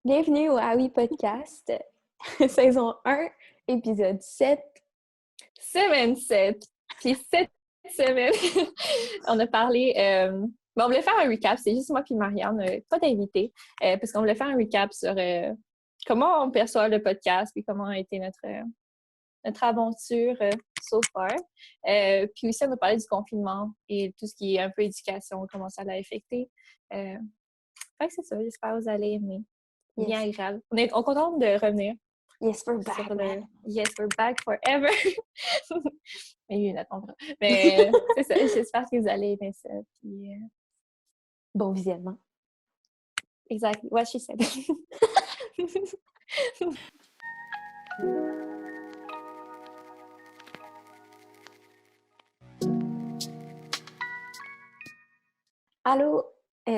Bienvenue au Ah oui Podcast, saison 1, épisode 7. Semaine 7. Puis cette semaine, on a parlé... on voulait faire un recap, c'est juste moi puis Marianne, pas d'invité, parce qu'on voulait faire un recap sur comment on perçoit le podcast, puis comment a été notre aventure so far. Puis aussi, on a parlé du confinement et tout ce qui est un peu éducation, comment ça l'a affecté. Fait que c'est ça, j'espère que vous allez aimer. Bien Yes, agréable. On est contente de revenir yes, we're back, sur man. le Yes, we're back forever. Mais oui, attends. Mais c'est ça, j'espère que vous allez aimer ça. Puis, Bon visionnement. exactly, what she said. Allô,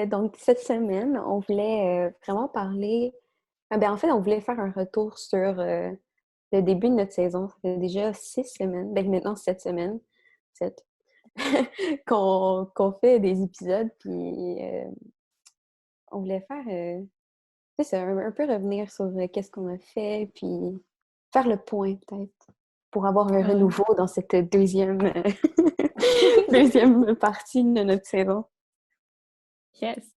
donc cette semaine, on voulait vraiment parler... en fait, on voulait faire un retour sur le début de notre saison. Ça fait déjà 6 semaines, maintenant 7 semaines, 7, qu'on fait des épisodes, puis on voulait faire... c'est ça, un peu revenir sur qu'est-ce qu'on a fait, puis faire le point peut-être, pour avoir un Ouais. renouveau dans cette deuxième, deuxième partie de notre saison. Yes.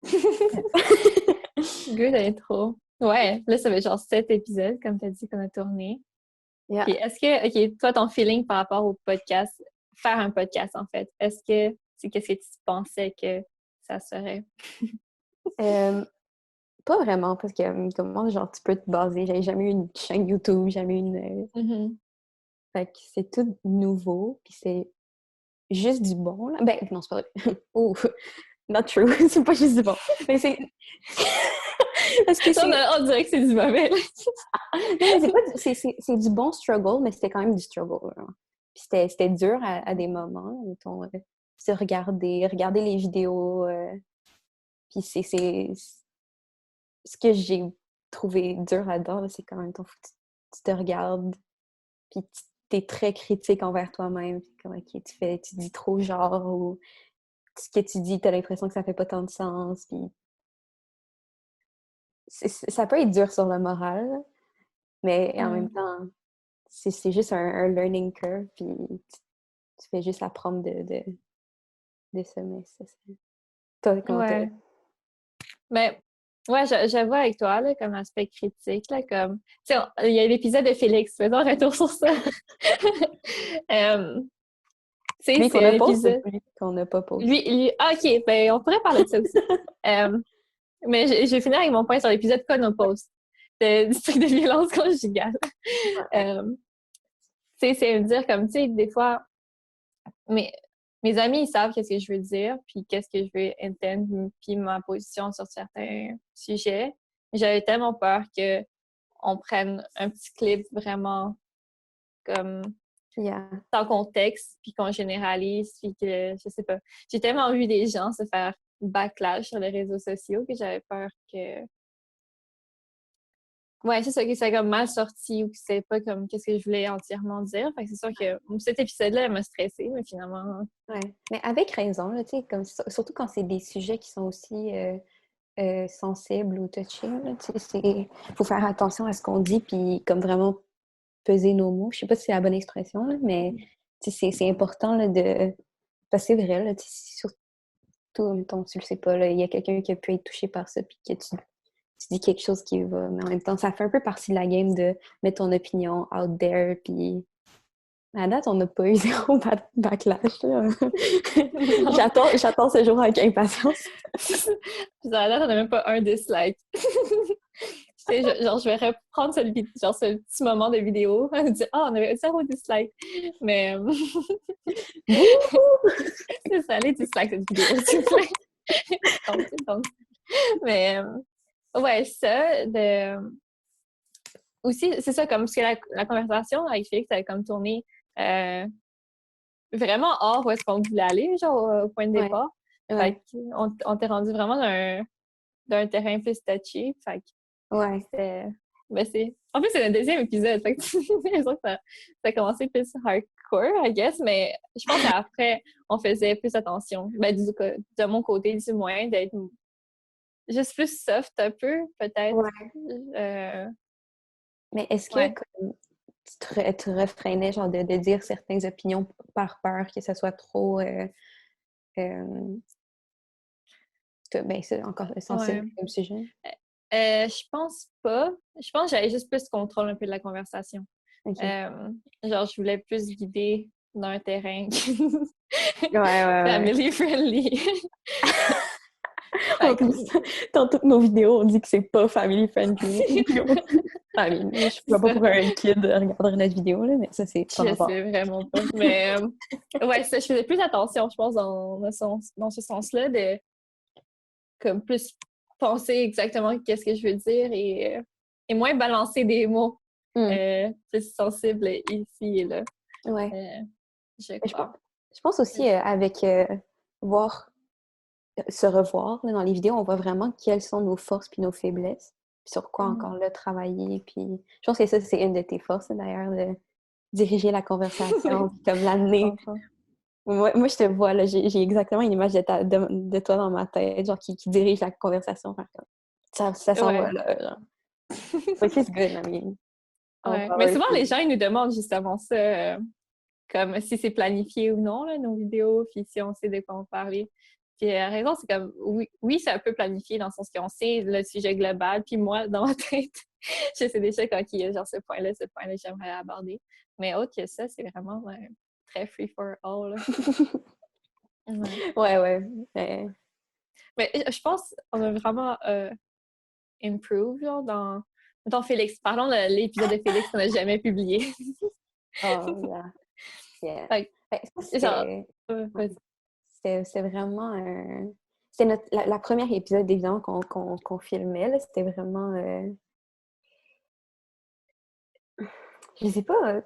Good intro. Ouais, là, ça fait genre 7 épisodes, comme tu as dit, qu'on a tourné. Yeah. Puis est-ce que, OK, toi, ton feeling par rapport au podcast, faire un podcast, en fait, est-ce que c'est qu'est-ce que tu pensais que ça serait? Pas vraiment, parce que comment genre tu peux te baser. J'ai jamais eu une chaîne YouTube, jamais eu une. Mhm. Fait que c'est tout nouveau, puis c'est juste du bon, là. Ben, non, c'est pas vrai. Oh, not true. C'est pas juste du bon. Mais c'est. Parce que Ça, c'est. on dirait que c'est du mauvais, là. Non, mais c'est pas c'est du bon struggle, mais c'était quand même du struggle, là. Puis c'était dur à des moments, mettons, se regarder les vidéos. Puis ce que j'ai trouvé dur là-dedans, là, c'est quand même tu te regardes, puis tu t'es très critique envers toi-même. Puis comme, OK, tu dis trop genre, ou ce que tu dis, t'as l'impression que ça fait pas tant de sens. Puis ça peut être dur sur le moral, là, mais en même temps, c'est juste un learning curve, puis tu fais juste apprendre de ça, mais ça, c'est... Toi, comment t'as... Ouais. Mais ouais, j'avoue avec toi, là, comme aspect critique, là, comme, tu sais, il y a l'épisode de Félix, faisons un retour sur ça. Tu sais, Lui qu'on c'est a un post ou épisode. lui qu'on n'a pas post? Ah, OK, ben, on pourrait parler de ça aussi. Euh, mais je vais finir avec mon point sur l'épisode qu'on a post, du truc de violence conjugale. Euh, Tu sais, c'est me dire comme, tu sais, des fois, mes, mes amis, ils savent qu'est-ce que je veux dire, puis qu'est-ce que je veux entendre, puis ma position sur certains sujets. J'avais tellement peur que on prenne un petit clip vraiment comme Yeah. sans contexte, puis qu'on généralise, puis que, je sais pas. J'ai tellement vu des gens se faire backlash sur les réseaux sociaux que j'avais peur que... Ouais, c'est ça, que c'est comme mal sorti ou que c'est pas comme qu'est-ce que je voulais entièrement dire. Fait que c'est sûr que cet épisode-là, elle m'a stressée, mais finalement... Ouais. Mais avec raison, là, tu sais, comme, surtout quand c'est des sujets qui sont aussi sensibles ou touchés, là, tu sais, faut faire attention à ce qu'on dit, puis comme vraiment peser nos mots. Je sais pas si c'est la bonne expression, là, mais tu sais, c'est important là, de... Parce que c'est vrai, là, tu sais, surtout, mettons, tu le sais pas, là, il y a quelqu'un qui a pu être touché par ça, puis que tu dis quelque chose qui va... Mais en même temps, ça fait un peu partie de la game de mettre ton opinion out there, puis à date, on n'a pas eu zéro backlash, là. Non. J'attends ce jour avec impatience. Puis à la date, on n'a même pas un dislike. Tu sais, genre, je vais reprendre genre, ce petit moment de vidéo. On dit, ah, on avait zéro dislike. Mais Bouh! c'est ça, les dislikes cette vidéo, s'il vous plaît. Donc. Mais ouais, ça, aussi, c'est ça, comme, parce que la conversation avec Félix, elle a comme tourné euh, vraiment hors où est-ce qu'on voulait aller, genre, au point de Ouais, départ. ouais, Fait qu'on t'est rendu vraiment d'un terrain plus touchy. Fait que ouais. c'était... Ben c'est... En plus, c'est le deuxième épisode. Fait que j'ai l'impression que ça a commencé plus hardcore, I guess. Mais je pense qu'après, on faisait plus attention. Ben, de mon côté, du moins, d'être juste plus soft un peu, peut-être. Ouais. Euh, Mais est-ce que ouais, comme, tu refrainais genre de dire certaines opinions par peur que ça soit trop euh, ben c'est encore sensible ouais. comme sujet? Je pense pas. Je pense que j'avais juste plus contrôle un peu de la conversation. OK. Euh, genre, je voulais plus guider dans un terrain Ouais, ouais, ouais. family friendly. En Fait plus, dans toutes nos vidéos, on dit que c'est pas family friendly. I mean, je vois pas ça, pourquoi un kid regarderait notre vidéo, là, mais ça, c'est pas je rapport. sais vraiment pas. Mais ouais, ça, je faisais plus attention, je pense, dans ce sens-là, de comme plus penser exactement qu'est-ce que je veux dire et moins balancer des mots Mm. plus sensibles ici et là. Ouais. Euh, je Mais crois. je pense aussi avec voir, se revoir là, dans les vidéos, on voit vraiment quelles sont nos forces puis nos faiblesses, puis sur quoi Mhm. encore là travailler. Puis je pense que ça, c'est une de tes forces, d'ailleurs, de diriger la conversation, puis comme Je l'amener. comprends. Moi, je te vois, là, j'ai exactement une image de toi dans ma tête, genre qui dirige la conversation. Faire comme, ça s'en va Ouais. là, genre. Which is good, I mean. All Ouais. Mais power souvent, to les you. gens, ils nous demandent justement ça, comme si c'est planifié ou non, là, nos vidéos, puis si on sait de quoi on parler. Puis la raison, c'est comme, oui, c'est un peu planifié dans le sens qu'on sait le sujet global, puis moi, dans ma tête, je sais déjà quand il y a genre ce point-là, j'aimerais aborder. Mais autre que ça, c'est vraiment très free for all, là. Ouais. Ouais, ouais. Mais je pense qu'on a vraiment improve, genre, dans Félix. Parlons de l'épisode de Félix qu'on n'a jamais publié. Oh, yeah. Yeah. Fait Ben, ça, que, genre, ouais, c'était vraiment un... C'était la première épisode, évidemment, qu'on filmait, là. C'était vraiment... je sais pas...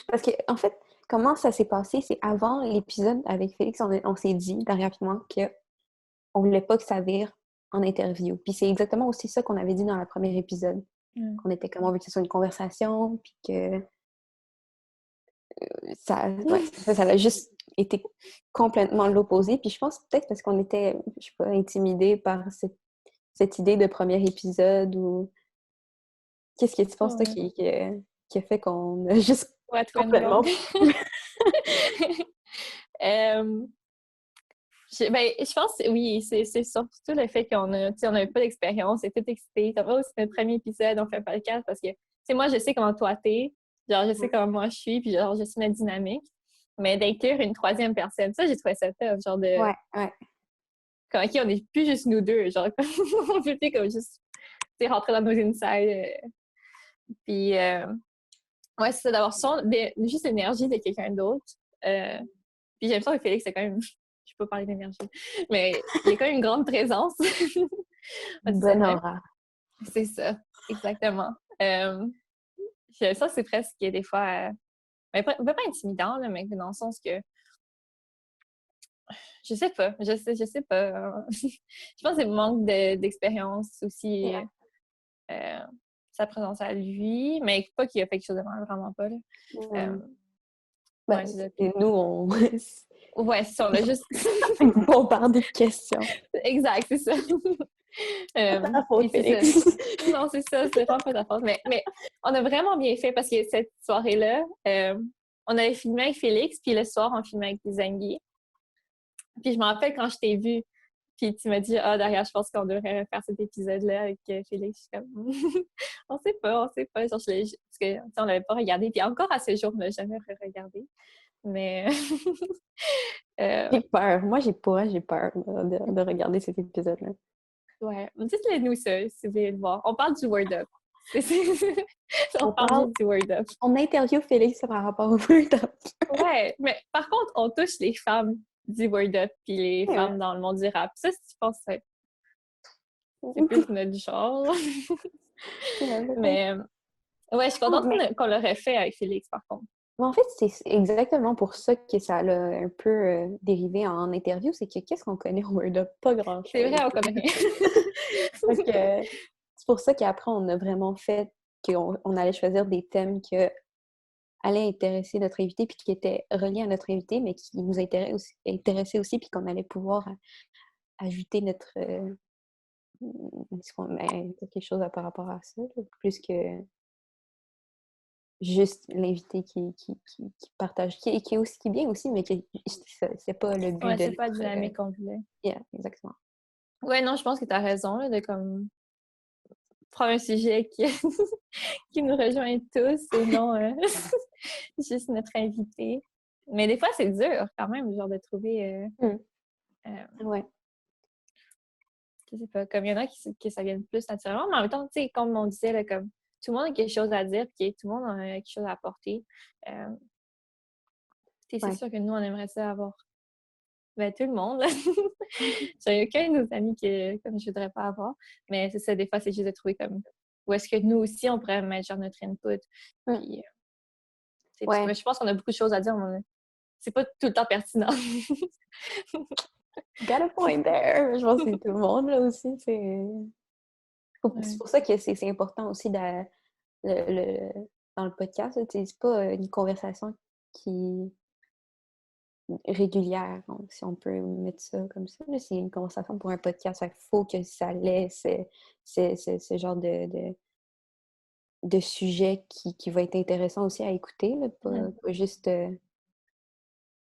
parce que, en fait, comment ça s'est passé, c'est avant l'épisode avec Félix, on s'est dit, rapidement, qu'on voulait pas que ça vire en interview. Puis c'est exactement aussi ça qu'on avait dit dans le premier épisode. mm. Qu'on était comme, on veut que ce soit une conversation, puis que ça, ouais, ça a juste été complètement l'opposé. Puis je pense peut-être parce qu'on était, je sais pas, intimidés par cette idée de premier épisode ou qu'est-ce que tu penses, toi, Ouais. qui a fait qu'on a juste Ouais, twin complètement... blonde. Euh, ben, je pense, oui, c'est surtout le fait qu'on a, tu sais, on n'avait pas d'expérience, on est tout excité. Comme, oh, c'est notre premier épisode, on fait un podcast parce que, tu sais, moi, je sais comment toi t'es, genre, je sais comment moi je suis, puis genre, je suis ma dynamique. Mais d'inclure une troisième personne, ça, j'ai trouvé ça top, genre de, Ouais, ouais. comme, OK, on n'est plus juste nous deux, genre, on peut plus comme juste, tu sais, rentrer dans nos insides. Puis, ouais, c'est ça, d'avoir juste l'énergie de quelqu'un d'autre. Euh, Puis j'aime ça que Félix, c'est quand même, je peux pas parler d'énergie, mais il y a quand même une grande présence. On dit ça de Bonne même. aura. C'est ça, exactement. J'aime ça, c'est presque des fois, pas intimidant, là, mais dans le sens que, je sais pas. Je pense que c'est le manque d'expérience aussi, Yeah. euh, sa présence à lui, mais pas qu'il a fait quelque chose de mal, vraiment pas, là. Mm. Euh, Ben, ouais, c'est ça. et nous, on... Ouais, c'est ça, on a juste. bombardé de questions. Exact, c'est ça. Pas ta faute, Puis c'est ça. Félix. Non, c'est ça, c'est vraiment pas ta faute. Mais on a vraiment bien fait parce que cette soirée-là, on avait filmé avec Félix, puis le soir, on filmait avec Zangui. Puis je me rappelle quand je t'ai vue, puis tu m'as dit, ah, derrière, je pense qu'on devrait faire cet épisode-là avec Félix. Je suis comme, on sait pas. Genre, parce que, tu sais, on l'avait pas regardé. Puis encore à ce jour, on l'a jamais regardé. Mais, euh, J'ai peur. Moi, j'ai peur de regarder cet épisode-là. ouais. Dites-le nous ça, si vous voulez le voir. On parle du Word Up. On On parle parle, juste du Word Up. on interview Félix par rapport au Word Up. Ouais, mais par contre, on touche les femmes du Word Up puis les Ouais. femmes dans le monde du rap. Ça, si tu penses que c'est plus notre genre. Ouais, peut-être. Mais ouais, je suis Non, contente qu'on l'aurait fait avec Félix, par contre. mais en fait, c'est exactement pour ça que ça l'a un peu dérivé en interview, c'est que qu'est-ce qu'on connaît au Word Up? Pas C'est grand-chose. vrai, on connaît rien. Fait que c'est pour ça qu'après, on a vraiment fait qu'on allait choisir des thèmes qui allaient intéresser notre invité, puis qui étaient reliés à notre invité, mais qui nous intéressaient aussi, puis qu'on allait pouvoir ajouter quelque chose par rapport à ça, là, plus que juste l'invité qui partage, qui est aussi qui est bien aussi, mais c'est pas le but Ouais, de c'est pas la notre... dynamique qu'on voulait. Yeah, exactement. Ouais, non, je pense que tu as raison, là, de comme prendre un sujet qui, qui nous rejoint tous et non juste notre invité. Mais des fois, c'est dur quand même, genre de trouver, Mm. euh, Ouais, je sais pas, comme il y en a qui ça vient plus naturellement, mais en même temps, tu sais, comme on disait, là, comme tout le monde a quelque chose à dire, puis tout le monde a quelque chose à apporter. Euh, c'est ouais. sûr que nous, on aimerait ça avoir ben, tout le monde. J'ai aucun de nos amis que comme je voudrais pas avoir. Mais c'est ça, des fois, c'est juste de trouver comme où est-ce que nous aussi, on pourrait mettre genre notre input. Mm. Puis, parce que Ouais. je pense qu'on a beaucoup de choses à dire, mais c'est pas tout le temps pertinent. Got a point there! Je pense que c'est tout le monde, là, aussi. C'est Ouais. pour ça que c'est important aussi dans le podcast, là, c'est pas une conversation qui régulière, donc, si on peut mettre ça comme ça. Là, c'est une conversation pour un podcast. Il faut que ça laisse ce genre de sujet qui va être intéressant aussi à écouter, là, pas juste que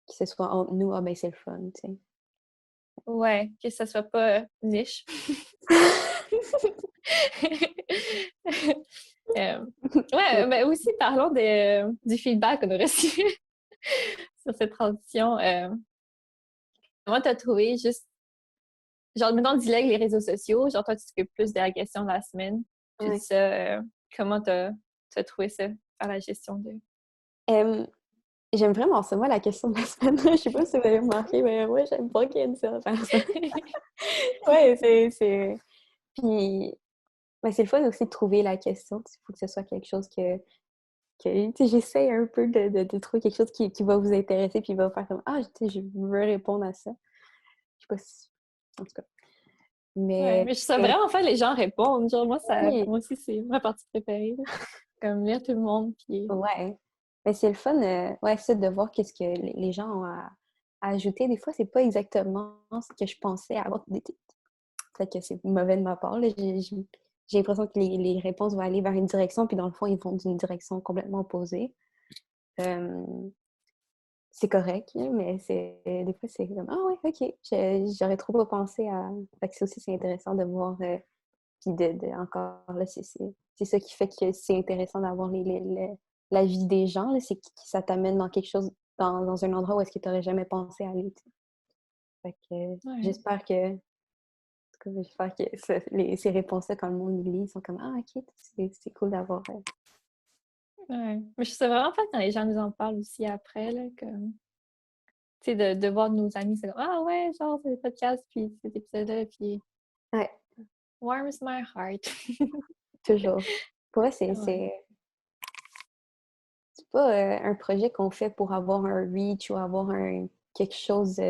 ce soit entre nous, ah ben c'est le fun, tu sais. Ouais, que ça soit pas niche. Euh, ouais, mais aussi parlons du feedback qu'on a reçu sur cette transition. Comment t'as trouvé juste, genre, mettons, dis-le les réseaux sociaux, genre, toi, tu t'occupes plus de la question de la semaine, puis Ouais. ça, comment t'as trouvé ça, faire la gestion de... Euh, J'aime vraiment ça, moi, la question de la semaine. Je sais pas si vous avez remarqué, mais moi, j'aime pas qu'il y ait une seule personne. Ouais, Puis, ben, c'est le fun aussi de trouver la question. Il faut que ce soit quelque chose tu sais, j'essaie un peu de trouver quelque chose qui va vous intéresser, puis va faire comme, ah, tu sais, je veux répondre à ça. Je sais pas si... En tout cas. Ouais, Mais, mais je trouve ça vraiment fun, les gens répondent. Genre, oui, moi aussi, c'est ma partie préférée, là. Comme lire tout le monde, puis... ouais. Mais c'est le fun, ouais, ça, de voir qu'est-ce que les gens ont à ajouter. Des fois, c'est pas exactement ce que je pensais avoir. Peut-être que c'est mauvais de ma part, là. J'ai l'impression que les réponses vont aller vers une direction, puis dans le fond, ils vont d'une direction complètement opposée. Euh, c'est correct, là, mais des fois, c'est comme, ah ouais, ok, j'aurais trop pas pensé à... Fait que ça aussi, c'est intéressant de voir, puis encore là, c'est ça qui fait que c'est intéressant d'avoir la vie des gens, là, c'est que ça t'amène dans quelque chose, dans un endroit où est-ce que tu n'aurais jamais pensé aller, tu sais. Fait que Ouais. j'espère que j'espère que ces réponses-là, quand le monde les lit, ils sont comme, ah, ok, c'est cool d'avoir. Ouais. Mais je trouve ça vraiment fun quand les gens nous en parlent aussi après, là, comme... Tu sais, de voir nos amis, c'est comme, ah ouais, genre, c'est des podcasts, puis cet épisode-là, puis Ouais, warms my heart. toujours. Pour vrai, Ouais. c'est pas un projet qu'on fait pour avoir un reach ou avoir quelque chose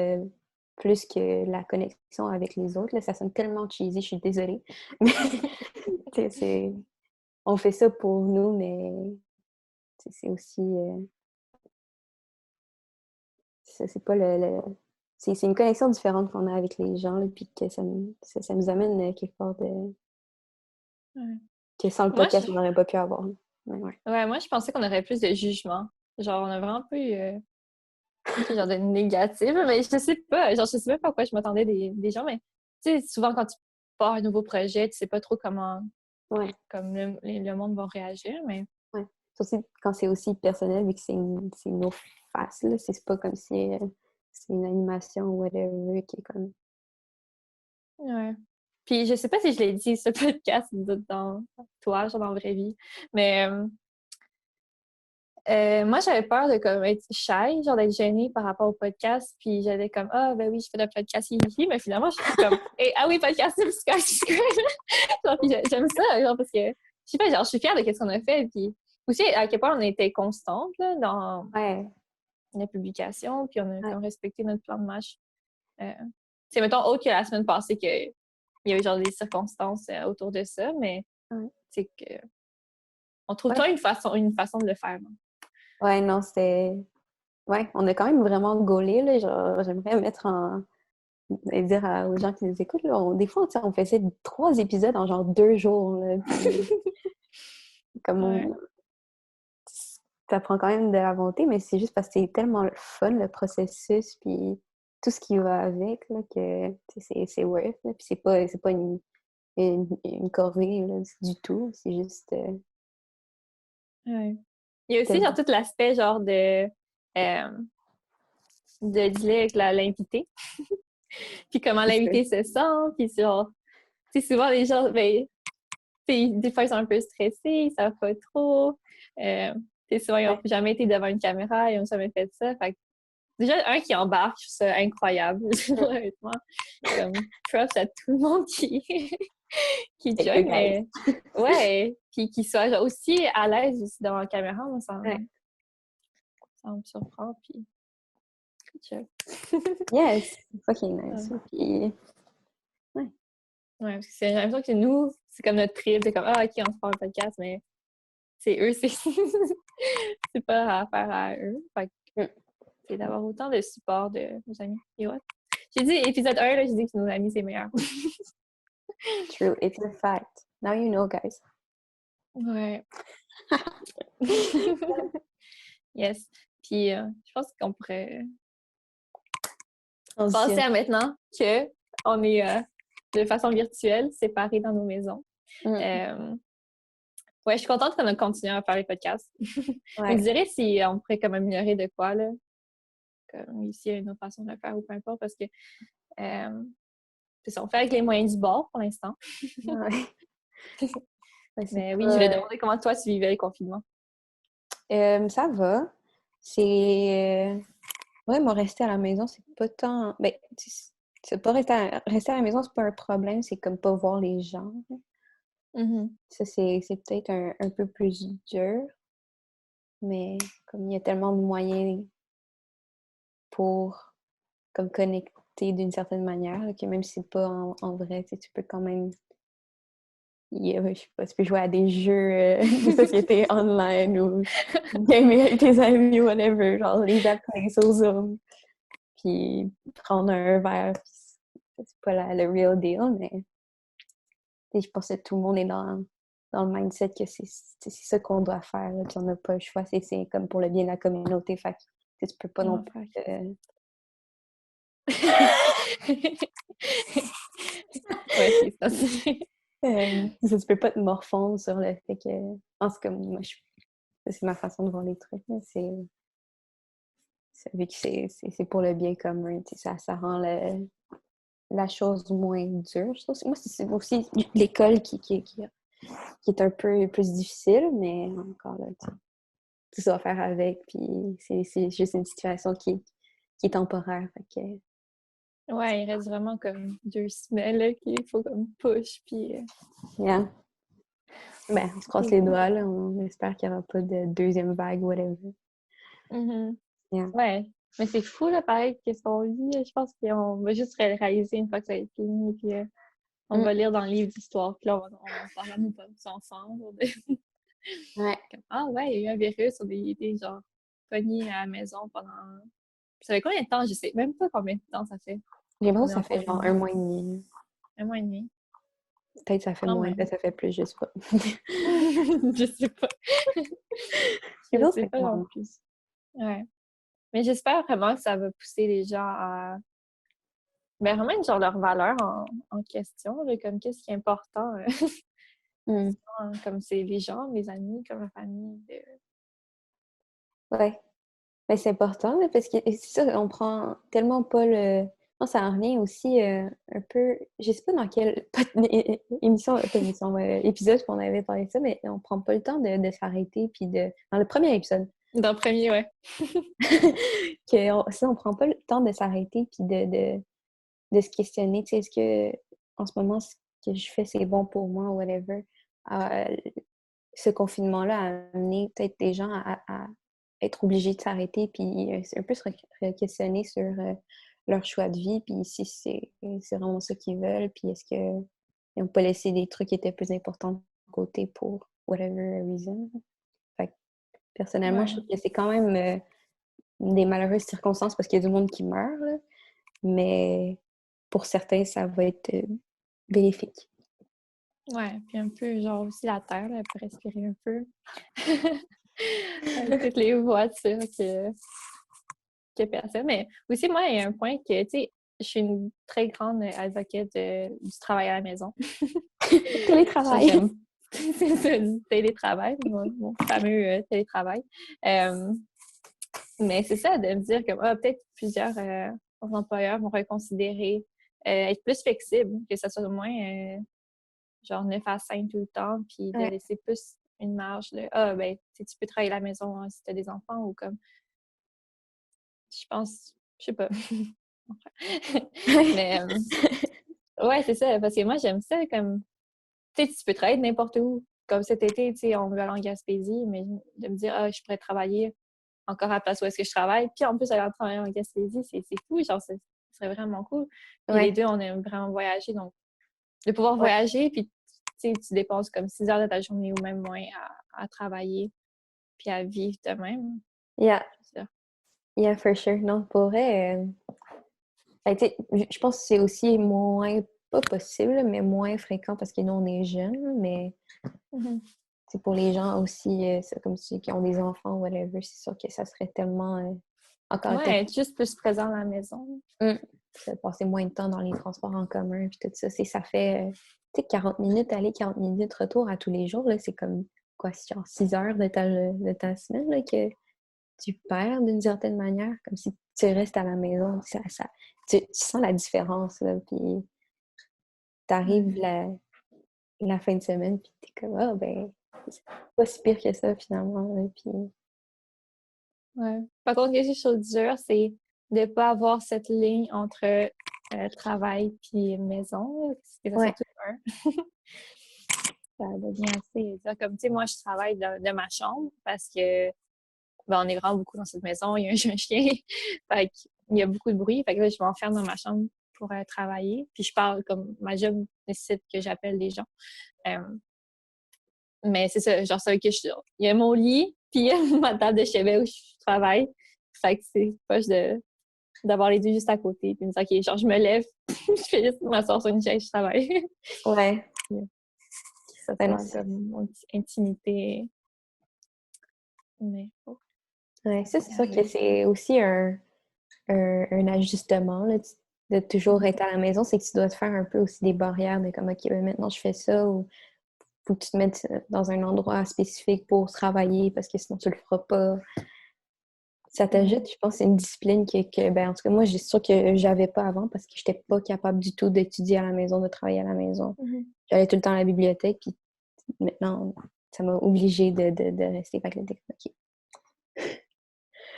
plus que la connexion avec les autres. Là, ça sonne tellement cheesy, je suis désolée. Mais tu sais, on fait ça pour nous, mais c'est aussi. C'est pas c'est une connexion différente qu'on a avec les gens, là, puis que ça nous amène quelque part Ouais. que sans le Moi, podcast, on n'aurait pas pu avoir. Là. Mais ouais. moi, je pensais qu'on aurait plus de jugement. Genre, on a vraiment pas eu genre de négatif, mais je sais pas. Genre, je sais même pas à quoi je m'attendais des gens, mais tu sais, souvent quand tu pars un nouveau projet, tu sais pas trop comment Ouais, comme le monde va réagir, mais ouais. Surtout quand c'est aussi personnel, vu que c'est nos faces, là. C'est pas comme si c'est une animation ou whatever qui est comme. ouais. Puis je sais pas si je l'ai dit, ce podcast dans toi, genre dans la vraie vie, mais moi, j'avais peur de comme être shy, genre d'être gênée par rapport au podcast. Puis j'allais comme, ah, ben oui, je fais le podcast ici. Mais finalement, je suis comme, ah oui, podcast, c'est super. Genre, puis j'aime ça, genre, parce que, je sais pas, genre, je suis fière de ce qu'on a fait. Puis aussi, à quel point on a été constante, là, dans Ouais, la publication. Puis on a ouais, comme respecté notre plan de match. C'est, mettons, autre que la semaine passée, qu'il y a eu genre des circonstances autour de ça. Mais ouais. c'est que, on trouve Ouais, toujours une façon de le faire. ouais, non, c'était. Ouais, on a quand même vraiment gaulé, là. Genre, j'aimerais mettre dire aux gens qui nous écoutent, là, des fois, on faisait 3 épisodes en genre 2 jours, là, puis comme Ouais. ça prend quand même de la volonté, mais c'est juste parce que c'est tellement le fun, le processus, puis tout ce qui va avec, là, que c'est worth, là, puis c'est pas une corvée, là, du tout, c'est juste Ouais. Il y a aussi genre tellement... tout l'aspect genre de dealer avec l'invité, puis comment C'est ça. l'invité se sent, puis genre, tu sais, souvent les gens, ben, tu sais, des fois ils sont un peu stressés, ils savent pas trop, tu sais, souvent ils n'ont Ouais. jamais été devant une caméra, ils n'ont jamais fait ça, fait que déjà, un qui embarque, je trouve ça incroyable, honnêtement, comme props à tout le monde qui, qui Thank you, join, guys. mais ouais, puis qui soit genre aussi à l'aise aussi devant la caméra, moi, Ouais. ça me surprend, puis good job. Yes! Fucking nice. Ouais. Puis, ouais. Ouais, parce que j'ai l'impression que nous, c'est comme notre trip, c'est comme ah ok, on se parle un podcast, mais c'est eux, c'est c'est pas affaire à eux. Fait que Mm. c'est d'avoir autant de support de nos amis. Et ouais. J'ai dit épisode 1, là, j'ai dit que nos amis, c'est meilleur. True. It's a fact. Now you know, guys. Ouais. Yes. Puis je pense qu'on pourrait passer Transition. à maintenant que on est de façon virtuelle, séparés dans nos maisons. Mm. Euh, ouais, je suis contente qu'on a continué à faire les podcasts. Mais je Ouais. dirais si on pourrait comme améliorer de quoi, là. Comme ici, il y a une autre façon de le faire ou peu importe, parce que c'est ça, on fait avec les moyens du bord pour l'instant. Ouais. Ouais, c'est Mais oui, je voulais pas... demander comment toi tu vivais le confinement. Ça va. C'est... Ouais, moi, rester à la maison, c'est pas tant... Ben, c'est pas rester à la maison, c'est pas un problème, c'est comme pas voir les gens. Mhm. Ça, c'est peut-être un peu plus dur, mais comme il y a tellement de moyens pour comme connecter d'une certaine manière, là, que même si c'est pas en vrai, tu peux quand même... je sais pas, tu peux jouer à des jeux de société online ou gamer avec tes amis, whatever, genre les appeler sur Zoom. Puis prendre un verre, puis c'est pas le real deal, mais je pense que tout le monde est dans le mindset que c'est ça qu'on doit faire, là, puis on n'a pas le choix, c'est comme pour le bien de la communauté, fait que tu peux pas non Ah, plus... fuck. Ouais, c'est ça. tu peux pas te morfondre sur le fait que... En tout cas, moi, c'est ma façon de voir les trucs, là, vu que c'est pour le bien commun, ça rend la chose moins dure, je trouve. Moi, c'est aussi l'école qui est un peu plus difficile, mais encore là, tout ça va faire avec, puis c'est juste une situation qui est temporaire. Fait que, Ouais, il reste vraiment comme 2 semaines là, qu'il faut comme push, puis yeah. Ben, on se croise c'est les cool. doigts, là. On espère qu'il n'y aura pas de deuxième vague, whatever. Mhm. Yeah. Ouais, mais c'est fou, là, pareil, qu'est-ce qu'on vit. Je pense qu'on va juste réaliser une fois que ça va être fini, puis on Mm. va lire dans le livre d'histoire, puis là, on parlera nos potes ensemble. Ouais. Comme, ah ouais, il y a eu un virus, on était genre pognés à la maison pendant... Ça fait combien de temps? Je sais même pas combien de temps ça fait. J'ai l'impression On que est ça en fait genre confinement. 1 mois et demi. 1 mois et demi. Peut-être ça fait Quand moins, même. peut-être ça fait plus, je sais pas. Je sais pas. Je Je pense que ça sais fait pas non moins. plus. Ouais. Mais j'espère vraiment que ça va pousser les gens à ben, remettre genre leurs valeurs en question, là, comme qu'est-ce qui est important, Mm. comme c'est les gens, les amis, comme la famille. Ouais. Mais c'est important, là, parce que c'est ça, on prend tellement pas le... Non, ça en revient aussi un peu... Je sais pas dans quelle émission, pas émission, épisode qu'on avait parlé de ça, mais on prend pas le temps de s'arrêter, puis de... Dans le premier épisode, Dans le premier, ouais. ça, on prend pas le temps de s'arrêter, puis de se questionner, tu sais, est-ce que en ce moment, ce que je fais, c'est bon pour moi, whatever. Euh, Ce confinement-là a amené peut-être des gens à être obligés de s'arrêter, puis un peu se questionner sur leur choix de vie, puis si c'est vraiment ça qu'ils veulent, puis est-ce qu'ils n'ont pas laissé des trucs qui étaient plus importants de côté pour whatever reason. Fait que, personnellement, je Ouais. trouve que c'est quand même des malheureuses circonstances parce qu'il y a du monde qui meurt, là, mais pour certains, ça va être bénéfique. Ouais, puis un peu, genre aussi la terre, là, elle peut respirer un peu. Avec toutes les voitures que personne. Mais aussi, moi, il y a un point que, tu sais, je suis une très grande advocate du travail à la maison. Ça, Télétravail. j'aime. C'est ça, du télétravail, mon fameux télétravail. Euh, mais c'est ça, de me dire que peut-être plusieurs employeurs vont reconsidérer être plus flexibles, que ça soit moins genre 9 à 5 tout le temps, puis de Ouais. laisser plus une marge de ben, tu peux travailler à la maison hein, si tu as des enfants ou comme. Je pense, je sais pas. Mais ouais, c'est ça, parce que moi, j'aime ça comme. Tu sais, tu peux travailler de n'importe où. Comme cet été, tu sais, on veut aller en Gaspésie, mais de me dire, je pourrais travailler encore à la place où est-ce que je travaille. Puis en plus, aller travailler en Gaspésie, c'est fou. Genre, ce serait vraiment cool. Puis les Ouais. deux, on aime vraiment voyager. Donc, de pouvoir Ouais. voyager, puis tu dépenses comme 6 heures de ta journée ou même moins à travailler, puis à vivre de même. Yeah. C'est ça. Yeah, for sure. Non, pour vrai, ben, tu sais, je pense que c'est aussi moins, pas possible, là, mais moins fréquent parce que nous, on est jeunes, mais Mhm. c'est pour les gens aussi, c'est comme ceux qui ont des enfants ou whatever, c'est sûr que ça serait tellement, encore une fois, Ouais, être juste plus présent à la maison. ça passer moins de temps dans les transports en commun, puis tout ça, ça fait, tu sais, 40 minutes aller, 40 minutes retour à tous les jours, là, c'est comme, quoi, c'est genre 6 heures de ta semaine, là, que tu perds d'une certaine manière, comme si tu restes à la maison, tu sens la différence, là, puis t'arrives Ouais. la fin de semaine, puis t'es comme, ah, ben, c'est pas si pire que ça, finalement, là, puis... Ouais. Par contre, quelque chose de dur, c'est de ne pas avoir cette ligne entre travail puis maison. C'est Ouais, surtout un. Ça devient assez dur. Comme, tu sais, moi, je travaille de ma chambre parce que ben, on est vraiment beaucoup dans cette maison. Il y a un chien. Fait qu'il y a beaucoup de bruit. Fait que là, je m'enferme dans ma chambre pour travailler. Puis je parle comme ma job nécessite que j'appelle des gens. Euh, mais c'est ça, genre, c'est que il y a mon lit, puis il y a ma table de chevet où je travaille. Fait que c'est poche d'avoir les deux juste à côté. Puis me dire, OK, genre, je me lève, je fais juste m'asseoir sur une chaise, je travaille. ouais. Ça Ben non, soit comme mon intimité. Mais ouais, ça ça, peut c'est sûr que arriver. c'est aussi un ajustement, là, de toujours être à la maison, c'est que tu dois te faire un peu aussi des barrières de comme, OK, ben maintenant je fais ça, ou faut que tu te mettes dans un endroit spécifique pour travailler parce que sinon tu le feras pas. Ça Mhm. t'ajoute, je pense, c'est une discipline ben, en tout cas, moi, j'ai sûr que j'avais pas avant parce que j'étais pas capable du tout d'étudier à la maison, de travailler à la maison. Mhm. J'allais tout le temps à la bibliothèque, puis maintenant, ça m'a obligée de rester avec la technologie.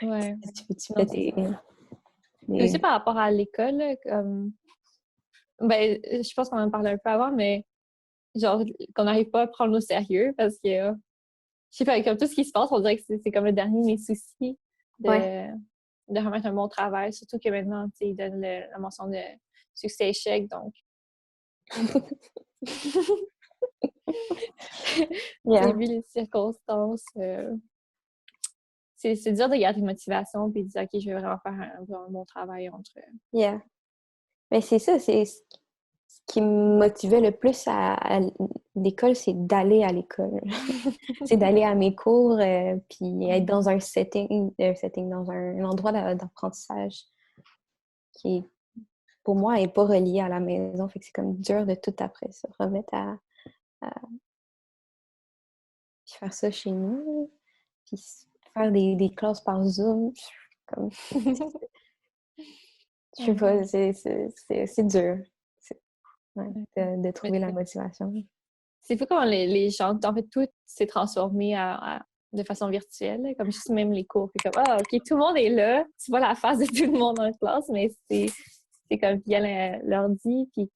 Ouais. Tu fais Non, c'est ça. Puis aussi des... par rapport à l'école, là, comme, ben, je pense qu'on en parlait un peu avant, mais genre, qu'on n'arrive pas à prendre au sérieux parce que, je sais pas, comme tout ce qui se passe, on dirait que c'est comme le dernier de mes soucis Ouais. de, de remettre un bon travail, surtout que maintenant, tu sais, ils donnent la mention de succès-échec, donc. Tu Yeah. vu les circonstances, c'est dur de garder une motivation puis de dire, OK, je vais vraiment faire un bon travail entre. Yeah. Mais c'est ça, c'est ce qui me motivait le plus à l'école, c'est d'aller à l'école. C'est d'aller à mes cours, puis être dans dans un endroit d'apprentissage qui est, pour moi, n'est pas relié à la maison. Fait que c'est comme dur de tout après ça, remettre à faire ça chez nous, puis faire des classes par Zoom, comme, je sais Ouais. pas, c'est dur. Ouais, de Mais trouver la motivation. c'est fou comment les gens, en fait, tout s'est transformé de façon virtuelle, là, comme juste même les cours. Puis comme, OK, tout le monde est là, tu vois la face de tout le monde dans la classe, mais c'est comme via l'ordi, puis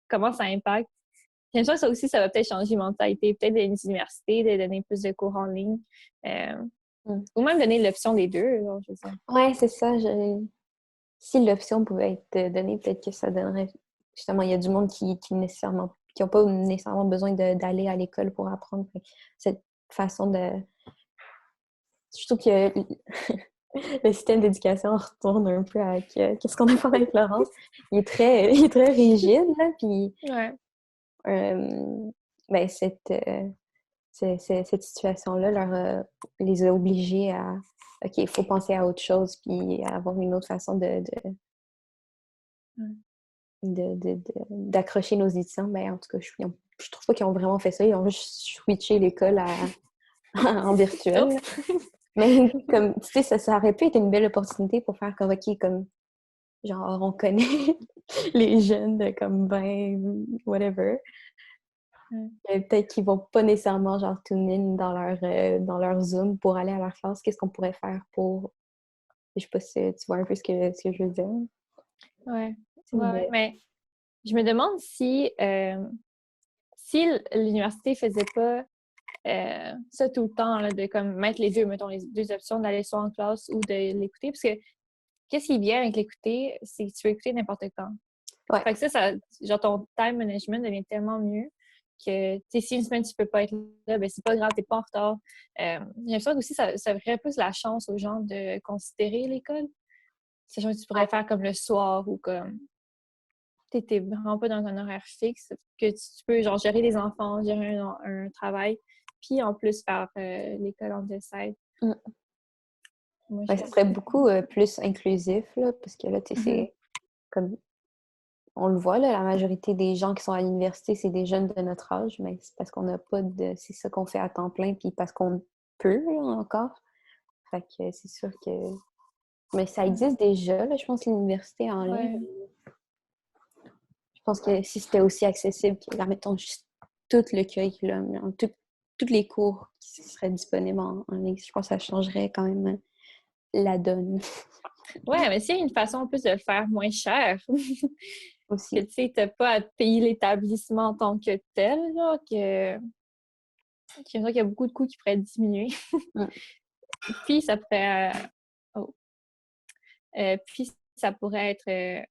comment ça impacte. J'ai l'impression que ça aussi, ça va peut-être changer la mentalité, peut-être des universités, de donner plus de cours en ligne, euh, Mm. ou même donner l'option des deux, là, je veux dire. Ouais, c'est ça. Si l'option pouvait être donnée, peut-être que ça donnerait. Justement, il y a du monde qui n'ont pas nécessairement besoin d'aller à l'école pour apprendre. Fait que cette façon de. Je trouve que Le système d'éducation retourne un peu avec qu'est-ce qu'on a fait avec Florence. Il est très rigide, là, puis Ouais. ben, cette situation-là les a obligés à OK, il faut penser à autre chose, puis à avoir une autre façon d'accrocher nos étudiants. Ben, en tout cas, je trouve pas qu'ils ont vraiment fait ça. Ils ont juste switché l'école en virtuel. Mais comme, tu sais, ça aurait pu être une belle opportunité pour faire comme, OK, comme, genre, on connaît les jeunes de comme 20, whatever. Peut-être qu'ils vont pas nécessairement, genre, tune in dans leur Zoom pour aller à leur classe. Qu'est-ce qu'on pourrait faire pour... Je sais pas si tu vois un peu ce que je veux dire. Ouais. Ouais. Mais... Mais je me demande si l'université faisait pas ça tout le temps, là, de comme mettre les deux, mettons, les deux options d'aller soit en classe ou de l'écouter. Parce que qu'est-ce qui est bien avec l'écouter, c'est que tu peux écouter n'importe quand. Ouais. Fait que ça, genre ton time management devient tellement mieux que, tu sais, si une semaine tu peux pas être là, ben c'est pas grave, t'es pas en retard. J'ai l'impression que aussi ça ferait plus la chance aux gens de considérer l'école. Sachant que tu pourrais faire comme le soir ou comme t'es vraiment pas dans un horaire fixe, que tu peux genre gérer les enfants, gérer un travail, puis en plus faire l'école en side. Mm. Moi, Ouais, je ça trouve serait ça beaucoup plus inclusif, là, parce que là, tu sais, cool. c'est comme... On le voit, là, la majorité des gens qui sont à l'université, c'est des jeunes de notre âge, mais c'est parce qu'on n'a pas de... C'est ça qu'on fait à temps plein, puis parce qu'on peut, là, encore. Fait que c'est sûr que... Mais ça existe déjà, là, je pense, l'université en ligne. Ouais. Je pense que si c'était aussi accessible, que, mettons, juste tout le curriculum, tous les cours qui seraient disponibles en ligne, je pense que ça changerait quand même la donne Ouais, mais s'il y a une façon en plus de le faire moins cher, que aussi. tu sais, t'as pas à payer l'établissement en tant que tel, là, qu'il y a beaucoup de coûts qui pourraient diminuer. Mm. Puis ça pourrait oh. Puis ça pourrait être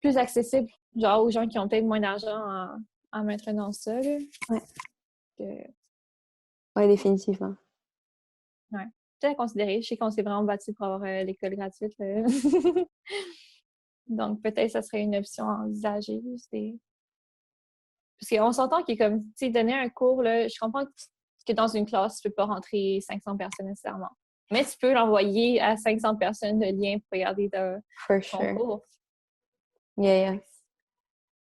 plus accessible, genre aux gens qui ont peut-être moins d'argent en mettre dans ça. Là. Ouais. Que, Ouais, définitivement. ouais. Peut-être à considérer. Je sais qu'on s'est vraiment battu pour avoir l'école gratuite. Là. Donc peut-être que ça serait une option à envisager. Parce qu'on s'entend qu'il est comme, tu sais, donner un cours, là, je comprends que dans une classe, tu peux pas rentrer 500 personnes nécessairement. Mais tu peux l'envoyer à 500 personnes de lien pour regarder For ton sure. cours. Yeah, yeah.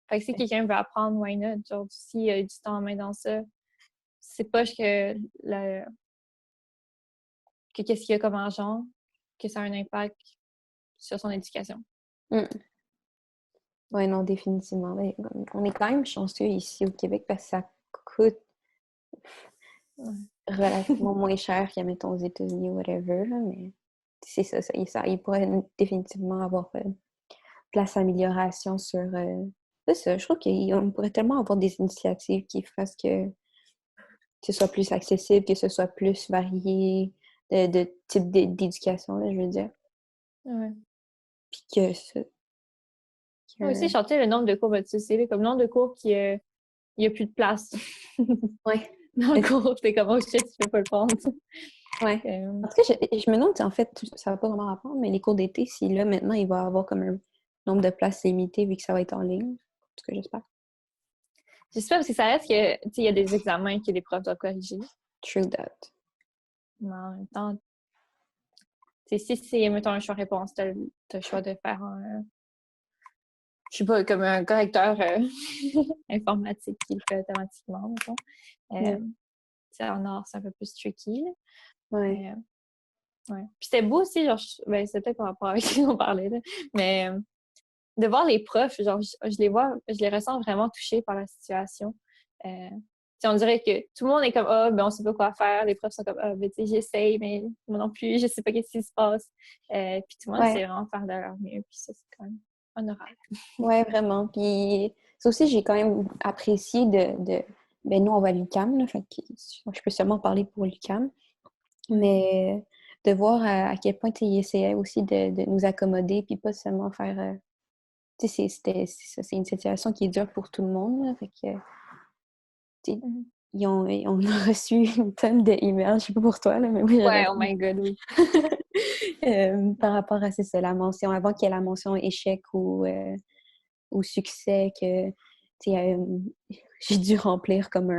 Fait que si quelqu'un veut apprendre, why not? Genre, s'il y a du temps en main dans ça, c'est pas que qu'est-ce qu'il y a comme argent, que ça a un impact sur son éducation. Mm. Ouais, non, définitivement. Mais on est quand même chanceux ici au Québec parce que ça coûte Ouais. relativement moins cher qu'à, mettons, aux États-Unis ou whatever, là, mais c'est ça, il pourrait définitivement avoir place à amélioration sur... c'est ça, je trouve qu'on pourrait tellement avoir des initiatives qui fassent que ce soit plus accessible, que ce soit plus varié de type d'éducation, là, je veux dire. Ouais. Puis que ça... Moi aussi, chanter le nombre de cours, ben, tu sais, là, comme le nombre de cours il y a plus de place. Ouais. Dans le cours, t'es comme, oh shit, tu peux pas le prendre. Ouais. Euh, En tout cas, je me demande, en fait, ça va pas vraiment rapporter, mais les cours d'été, si là, maintenant, il va y avoir comme un nombre de places limité vu que ça va être en ligne. En tout cas, j'espère. J'espère parce que ça reste que, tu sais, il y a des examens que les profs doivent corriger. True that. Mais en même temps, tu sais, si c'est, mettons, un choix-réponse, t'as le choix de faire je sais pas, comme un correcteur informatique qui le fait automatiquement, mettons. Yeah. En art, c'est un peu plus tricky, là. Ouais. Mais, ouais. Puis c'était beau aussi, genre, ben, c'est peut-être par rapport à qui on parlait, là, mais de voir les profs, genre, je les vois, je les ressens vraiment touchés par la situation. On dirait que tout le monde est comme, ah, ben, on sait pas quoi faire. Les profs sont comme, ah, ben, tu sais, j'essaye, mais moi non plus, je sais pas qu'est-ce qui se passe. Puis tout le monde, c'est Ouais. vraiment faire de leur mieux. Puis ça, c'est quand même honorable. Ouais, vraiment. Puis ça aussi, j'ai quand même apprécié Ben, nous, on va à l'UQAM, là, fait que je peux seulement parler pour l'UQAM. Mais de voir à quel point, tu sais, ils essayaient aussi de nous accommoder, puis pas seulement faire... tu sais, c'est une situation qui est dure pour tout le monde, là, fait que... tu sais, Mhm. on a reçu une tonne d'emails, je sais pas pour toi, là, mais moi, Ouais, j'avais oh my God, oui. par rapport à c'est ça, la mention, avant qu'il y ait la mention échec ou succès, que tu sais, j'ai dû remplir comme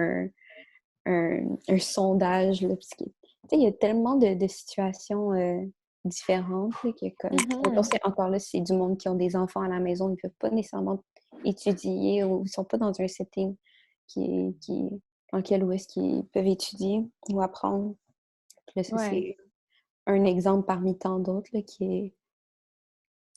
un sondage, là, parce que tu sais, il y a tellement de situations différentes, là, que comme, mettons, Mhm. encore là, c'est du monde qui ont des enfants à la maison, ils ne peuvent pas nécessairement étudier ou ils ne sont pas dans un setting dans lequel où est-ce qu'ils peuvent étudier ou apprendre. Puis là, ça, Ouais, c'est un exemple parmi tant d'autres là, qui est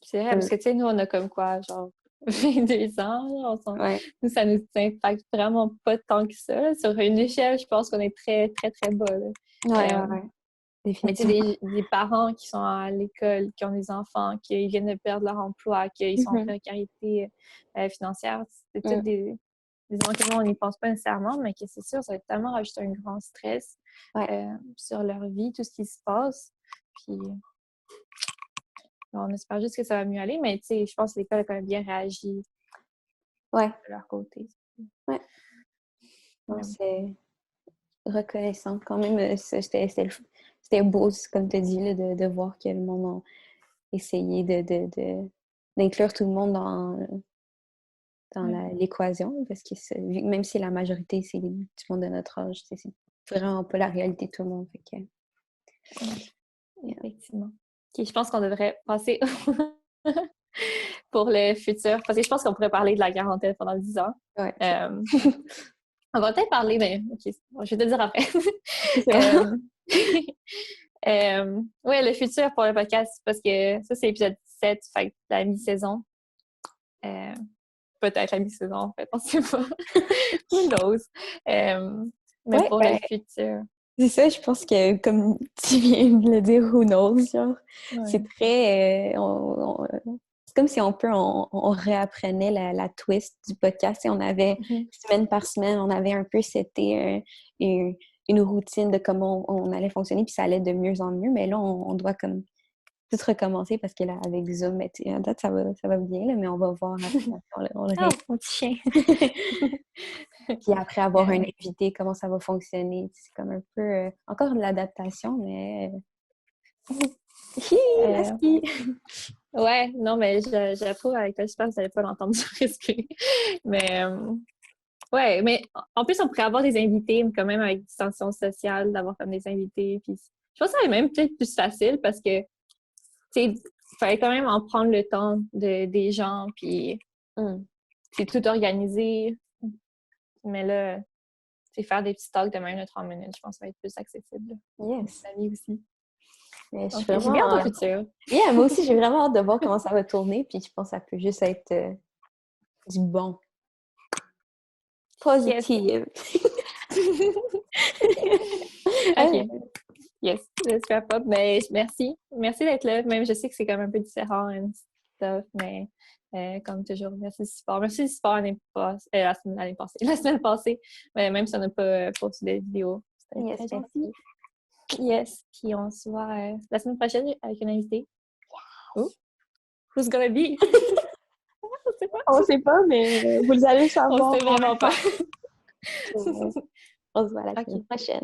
c'est vrai, parce un... que tu sais, nous, on a comme quoi, genre 22 ans, là, Ouais, nous, ça nous impacte vraiment pas tant que ça, là. Sur une échelle, je pense qu'on est très, très, très bas, là. ouais, Euh, ouais, ouais, mais tu sais, définitivement. des parents qui sont à l'école, qui ont des enfants, qui viennent de perdre leur emploi, qui sont en Mhm. précarité financière, c'est toutes Mm. des éléments que nous, on n'y pense pas nécessairement, mais que c'est sûr, ça va tellement rajouter un grand stress Ouais, sur leur vie, tout ce qui se passe. Puis on espère juste que ça va mieux aller, mais tu sais, je pense que l'école a quand même bien réagi ouais, de leur côté. ouais. Non, Mais bon. c'est reconnaissant quand même. C'était beau, comme tu as dit, là, de voir que le monde a essayé d'inclure tout le monde dans Ouais. l'équation, parce que même si la majorité, c'est du monde de notre âge, c'est vraiment pas la réalité de tout le monde. Fait que, yeah. Effectivement. OK, je pense qu'on devrait passer pour le futur, parce que je pense qu'on pourrait parler de la quarantaine pendant 10 ans. Ouais, Euh, on va peut-être parler, mais OK, je vais te dire après. c'est ça. euh, ouais, le futur pour le podcast, parce que ça, c'est l'épisode 17, fait que la mi-saison. Euh, peut-être la mi-saison, en fait, on sait pas. Who knows? Mais Ouais, pour le ben, futur. c'est ça, je pense que, comme tu viens de le dire, who knows, genre, c'est Ouais. très... c'est comme si on réapprenait la twist du podcast. Et on avait, Mhm. semaine par semaine, on avait un peu seté une routine de comment on allait fonctionner, puis ça allait de mieux en mieux. Mais là, on doit comme tout recommencer parce que là, avec Zoom, ben, à date, ça va bien, là, mais on va voir après. On le Oh, mon petit chien! Puis après avoir un Euh, invité, comment ça va fonctionner. C'est comme un peu encore de l'adaptation, mais hi, la euh, ski! ouais, non, mais j'approuve avec toi. J'espère que vous n'allez pas l'entendre respirer. Mais ouais, mais en plus, on pourrait avoir des invités, quand même, avec distanciation sociale, d'avoir comme des invités. Puis je pense que ça va même peut-être plus facile parce que, tu sais, il fallait quand même en prendre le temps des gens, puis Mm. c'est tout organisé. Mais là, c'est faire des petits talks de même de 30 minutes, je pense que ça va être plus accessible. Des Yes. amis aussi. Mais je suis Donc, j'ai bien hâte vraiment... au futur. Yeah, moi aussi, j'ai vraiment hâte de voir comment ça va tourner. Puis je pense que ça peut juste être du bon. Yes. Positive. OK. Yes, j'espère pas. Mais merci. Merci d'être là. Même je sais que c'est quand même un peu différent and stuff, mais comme toujours, merci du support. Merci du support l'année passée, la semaine passée. Mais même si on n'a pas posté de vidéo, c'était Yes, très gentil. merci. Yes. Puis on se voit la semaine prochaine avec une invitée. Oh, who's gonna be? On sait pas. On sait pas, mais vous allez le On savoir sait en même vraiment pas. temps. On se voit la semaine OK. prochaine.